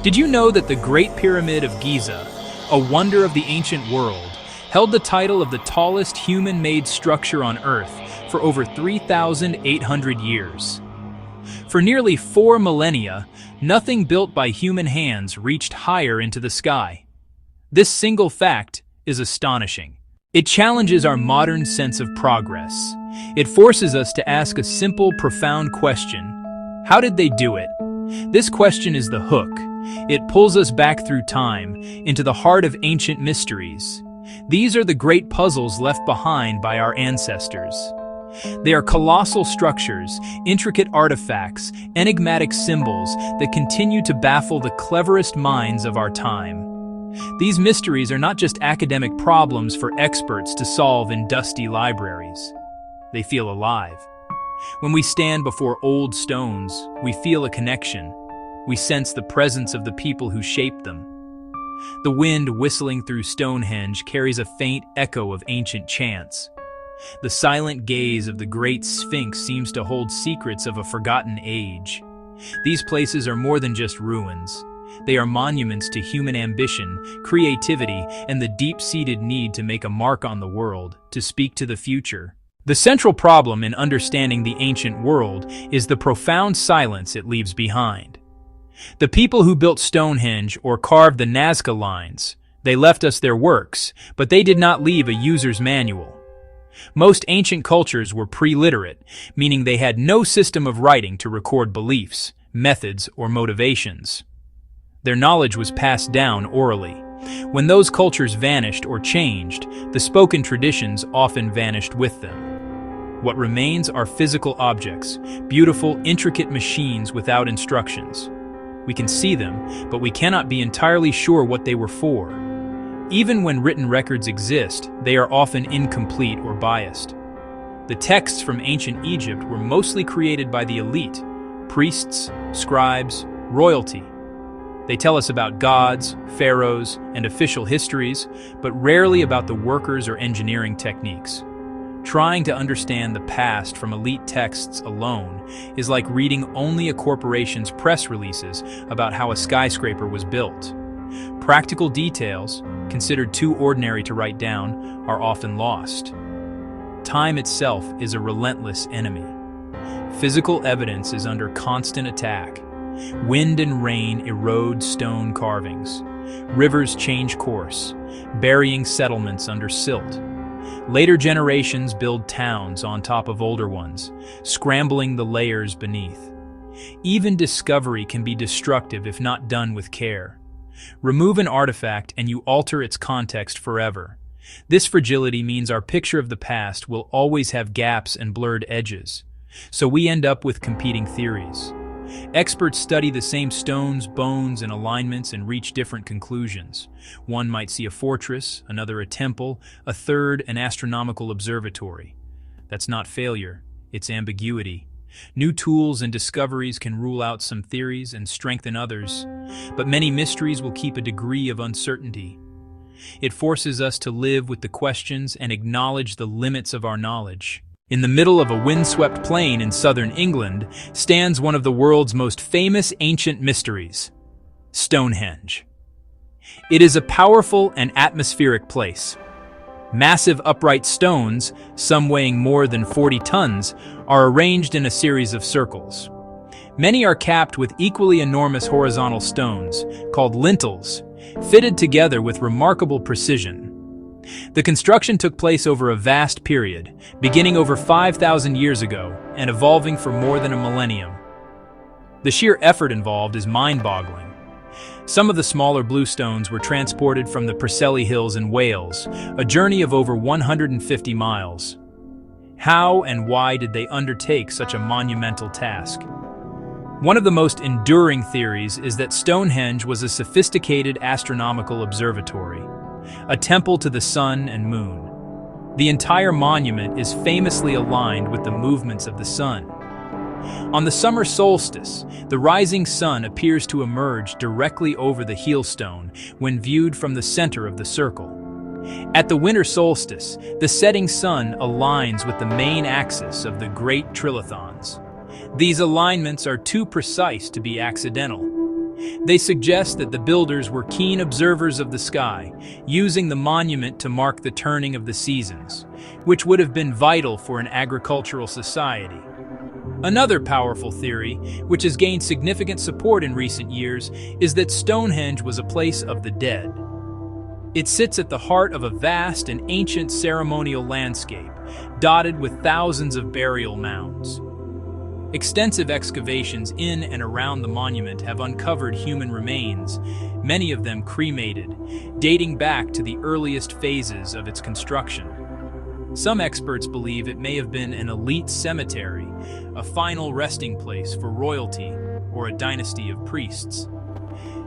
Did you know that the Great Pyramid of Giza, a wonder of the ancient world, held the title of the tallest human-made structure on Earth for over 3,800 years? For nearly 4 millennia, nothing built by human hands reached higher into the sky. This single fact is astonishing. It challenges our modern sense of progress. It forces us to ask a simple, profound question: how did they do it? This question is the hook. It pulls us back through time, into the heart of ancient mysteries. These are the great puzzles left behind by our ancestors. They are colossal structures, intricate artifacts, enigmatic symbols that continue to baffle the cleverest minds of our time. These mysteries are not just academic problems for experts to solve in dusty libraries. They feel alive. When we stand before old stones, we feel a connection. We sense the presence of the people who shaped them. The wind whistling through Stonehenge carries a faint echo of ancient chants. The silent gaze of the great Sphinx seems to hold secrets of a forgotten age. These places are more than just ruins. They are monuments to human ambition, creativity, and the deep-seated need to make a mark on the world, to speak to the future. The central problem in understanding the ancient world is the profound silence it leaves behind. The people who built Stonehenge or carved the Nazca lines, they left us their works, but they did not leave a user's manual. Most ancient cultures were pre-literate, meaning they had no system of writing to record beliefs, methods, or motivations. Their knowledge was passed down orally. When those cultures vanished or changed, the spoken traditions often vanished with them. What remains are physical objects, beautiful, intricate machines without instructions. We can see them, but we cannot be entirely sure what they were for. Even when written records exist, they are often incomplete or biased. The texts from ancient Egypt were mostly created by the elite: priests, scribes, royalty. They tell us about gods, pharaohs, and official histories, but rarely about the workers or engineering techniques. Trying to understand the past from elite texts alone is like reading only a corporation's press releases about how a skyscraper was built. Practical details, considered too ordinary to write down, are often lost. Time itself is a relentless enemy. Physical evidence is under constant attack. Wind and rain erode stone carvings. Rivers change course, burying settlements under silt. Later generations build towns on top of older ones, scrambling the layers beneath. Even discovery can be destructive if not done with care. Remove an artifact and you alter its context forever. This fragility means our picture of the past will always have gaps and blurred edges. So we end up with competing theories. Experts study the same stones, bones, and alignments and reach different conclusions. One might see a fortress, another a temple, a third an astronomical observatory. That's not failure, it's ambiguity. New tools and discoveries can rule out some theories and strengthen others, but many mysteries will keep a degree of uncertainty. It forces us to live with the questions and acknowledge the limits of our knowledge. In the middle of a windswept plain in southern England stands one of the world's most famous ancient mysteries, Stonehenge. It is a powerful and atmospheric place. Massive upright stones, some weighing more than 40 tons, are arranged in a series of circles. Many are capped with equally enormous horizontal stones, called lintels, fitted together with remarkable precision. The construction took place over a vast period, beginning over 5,000 years ago and evolving for more than a millennium. The sheer effort involved is mind-boggling. Some of the smaller bluestones were transported from the Preseli Hills in Wales, a journey of over 150 miles. How and why did they undertake such a monumental task? One of the most enduring theories is that Stonehenge was a sophisticated astronomical observatory, a temple to the sun and moon. The entire monument is famously aligned with the movements of the sun. On the summer solstice, the rising sun appears to emerge directly over the heelstone when viewed from the center of the circle. At the winter solstice, the setting sun aligns with the main axis of the great trilithons. These alignments are too precise to be accidental. They suggest that the builders were keen observers of the sky, using the monument to mark the turning of the seasons, which would have been vital for an agricultural society. Another powerful theory, which has gained significant support in recent years, is that Stonehenge was a place of the dead. It sits at the heart of a vast and ancient ceremonial landscape, dotted with thousands of burial mounds. Extensive excavations in and around the monument have uncovered human remains, many of them cremated, dating back to the earliest phases of its construction. Some experts believe it may have been an elite cemetery, a final resting place for royalty or a dynasty of priests.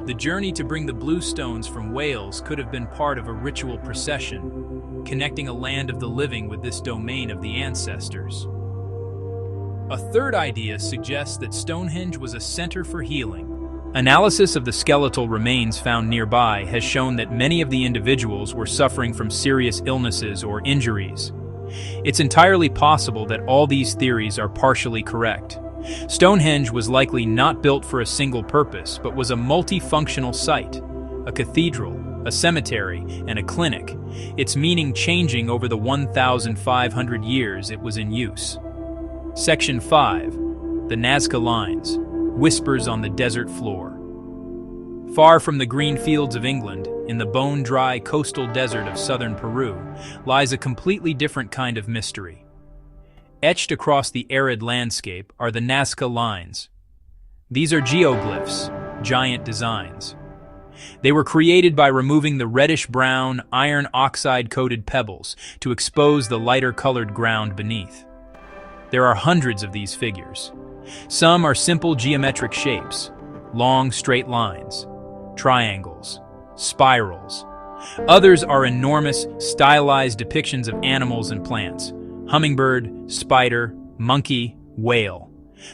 The journey to bring the blue stones from Wales could have been part of a ritual procession, connecting a land of the living with this domain of the ancestors. A third idea suggests that Stonehenge was a center for healing. Analysis of the skeletal remains found nearby has shown that many of the individuals were suffering from serious illnesses or injuries. It's entirely possible that all these theories are partially correct. Stonehenge was likely not built for a single purpose, but was a multifunctional site, a cathedral, a cemetery, and a clinic, its meaning changing over the 1,500 years it was in use. Section 5. The Nazca Lines. Whispers on the desert floor. Far from the green fields of England, in the bone-dry coastal desert of southern Peru, lies a completely different kind of mystery. Etched across the arid landscape are the Nazca Lines. These are geoglyphs, giant designs. They were created by removing the reddish-brown, iron oxide-coated pebbles to expose the lighter-colored ground beneath. There are hundreds of these figures. Some are simple geometric shapes, long straight lines, triangles, spirals. Others are enormous, stylized depictions of animals and plants: hummingbird, spider, monkey, whale.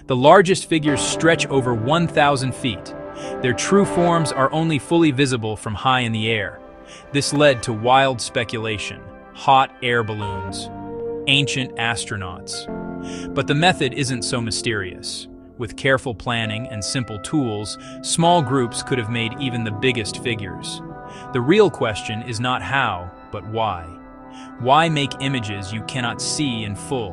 The largest figures stretch over 1,000 feet. Their true forms are only fully visible from high in the air. This led to wild speculation: hot air balloons, ancient astronauts. But the method isn't so mysterious. With careful planning and simple tools, small groups could have made even the biggest figures. The real question is not how, but why. Why make images you cannot see in full?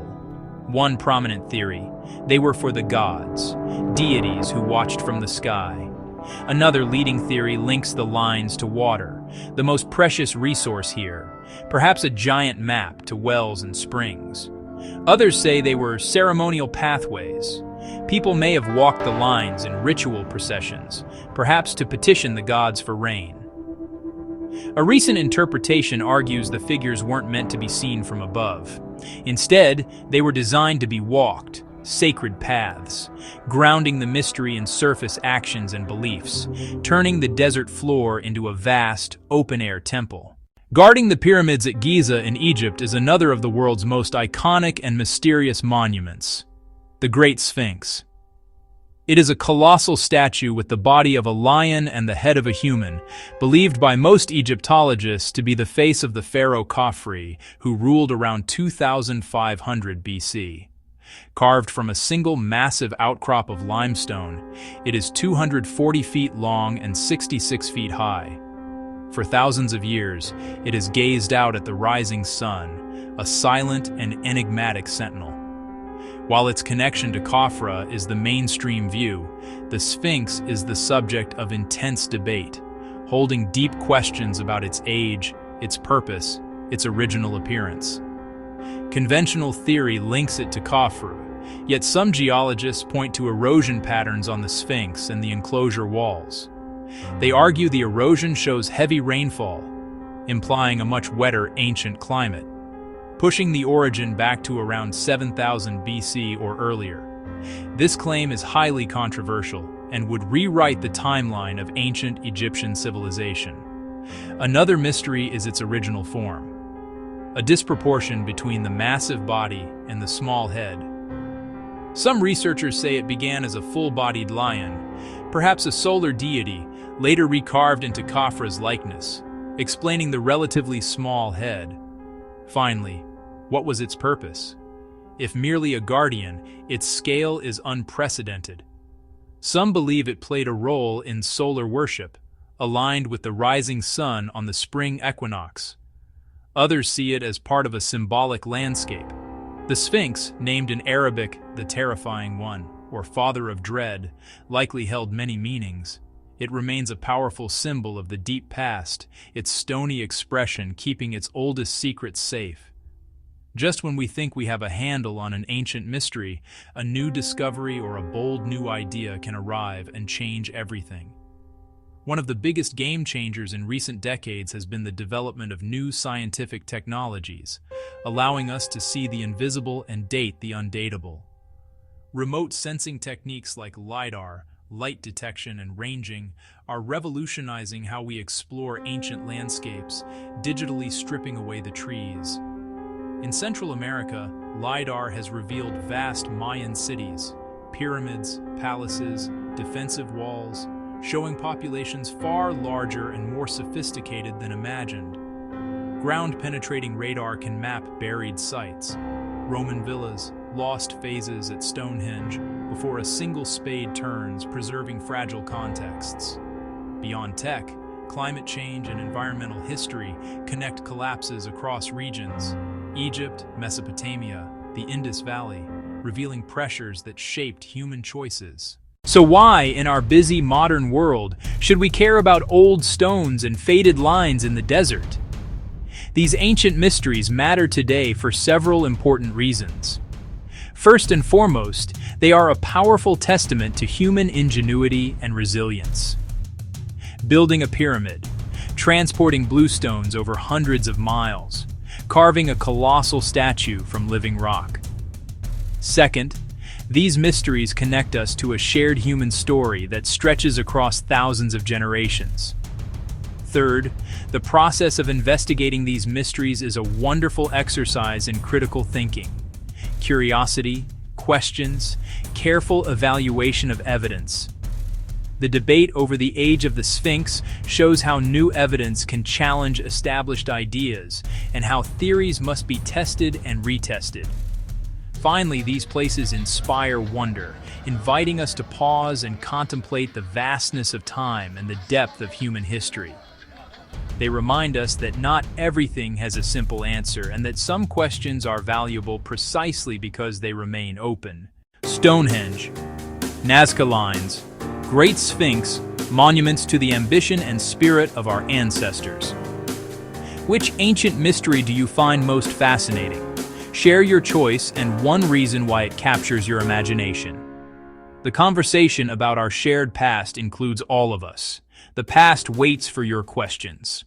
One prominent theory: they were for the gods, deities who watched from the sky. Another leading theory links the lines to water, the most precious resource here, perhaps a giant map to wells and springs. Others say they were ceremonial pathways. People may have walked the lines in ritual processions, perhaps to petition the gods for rain. A recent interpretation argues the figures weren't meant to be seen from above. Instead, they were designed to be walked, sacred paths, grounding the mystery in surface actions and beliefs, turning the desert floor into a vast, open-air temple. Guarding the pyramids at Giza in Egypt is another of the world's most iconic and mysterious monuments, the Great Sphinx. It is a colossal statue with the body of a lion and the head of a human, believed by most Egyptologists to be the face of the pharaoh Khafre, who ruled around 2500 BC. Carved from a single massive outcrop of limestone, it is 240 feet long and 66 feet high. For thousands of years, it has gazed out at the rising sun, a silent and enigmatic sentinel. While its connection to Khafre is the mainstream view, the Sphinx is the subject of intense debate, holding deep questions about its age, its purpose, its original appearance. Conventional theory links it to Khafre, yet some geologists point to erosion patterns on the Sphinx and the enclosure walls. They argue the erosion shows heavy rainfall, implying a much wetter ancient climate, pushing the origin back to around 7000 BC or earlier. This claim is highly controversial and would rewrite the timeline of ancient Egyptian civilization. Another mystery is its original form, a disproportion between the massive body and the small head. Some researchers say it began as a full-bodied lion, perhaps a solar deity, later recarved into Khafre's likeness, explaining the relatively small head. Finally, what was its purpose? If merely a guardian, its scale is unprecedented. Some believe it played a role in solar worship, aligned with the rising sun on the spring equinox. Others see it as part of a symbolic landscape. The Sphinx, named in Arabic the Terrifying One, or Father of Dread, likely held many meanings. It remains a powerful symbol of the deep past, its stony expression keeping its oldest secrets safe. Just when we think we have a handle on an ancient mystery, a new discovery or a bold new idea can arrive and change everything. One of the biggest game changers in recent decades has been the development of new scientific technologies, allowing us to see the invisible and date the undatable. Remote sensing techniques like LiDAR, light detection and ranging, are revolutionizing how we explore ancient landscapes, digitally stripping away the trees. In Central America, LiDAR has revealed vast Mayan cities, pyramids, palaces, defensive walls, showing populations far larger and more sophisticated than imagined. Ground-penetrating radar can map buried sites, Roman villas, lost phases at Stonehenge, before a single spade turns, preserving fragile contexts. Beyond tech, climate change and environmental history connect collapses across regions. Egypt, Mesopotamia, the Indus Valley, revealing pressures that shaped human choices. So why, in our busy modern world, should we care about old stones and faded lines in the desert? These ancient mysteries matter today for several important reasons. First and foremost, they are a powerful testament to human ingenuity and resilience. Building a pyramid, transporting bluestones over hundreds of miles, carving a colossal statue from living rock. Second, these mysteries connect us to a shared human story that stretches across thousands of generations. Third, the process of investigating these mysteries is a wonderful exercise in critical thinking. Curiosity, questions, careful evaluation of evidence. The debate over the age of the Sphinx shows how new evidence can challenge established ideas and how theories must be tested and retested. Finally, these places inspire wonder, inviting us to pause and contemplate the vastness of time and the depth of human history. They remind us that not everything has a simple answer and that some questions are valuable precisely because they remain open. Stonehenge, Nazca lines, Great Sphinx, monuments to the ambition and spirit of our ancestors. Which ancient mystery do you find most fascinating? Share your choice and one reason why it captures your imagination. The conversation about our shared past includes all of us. The past waits for your questions.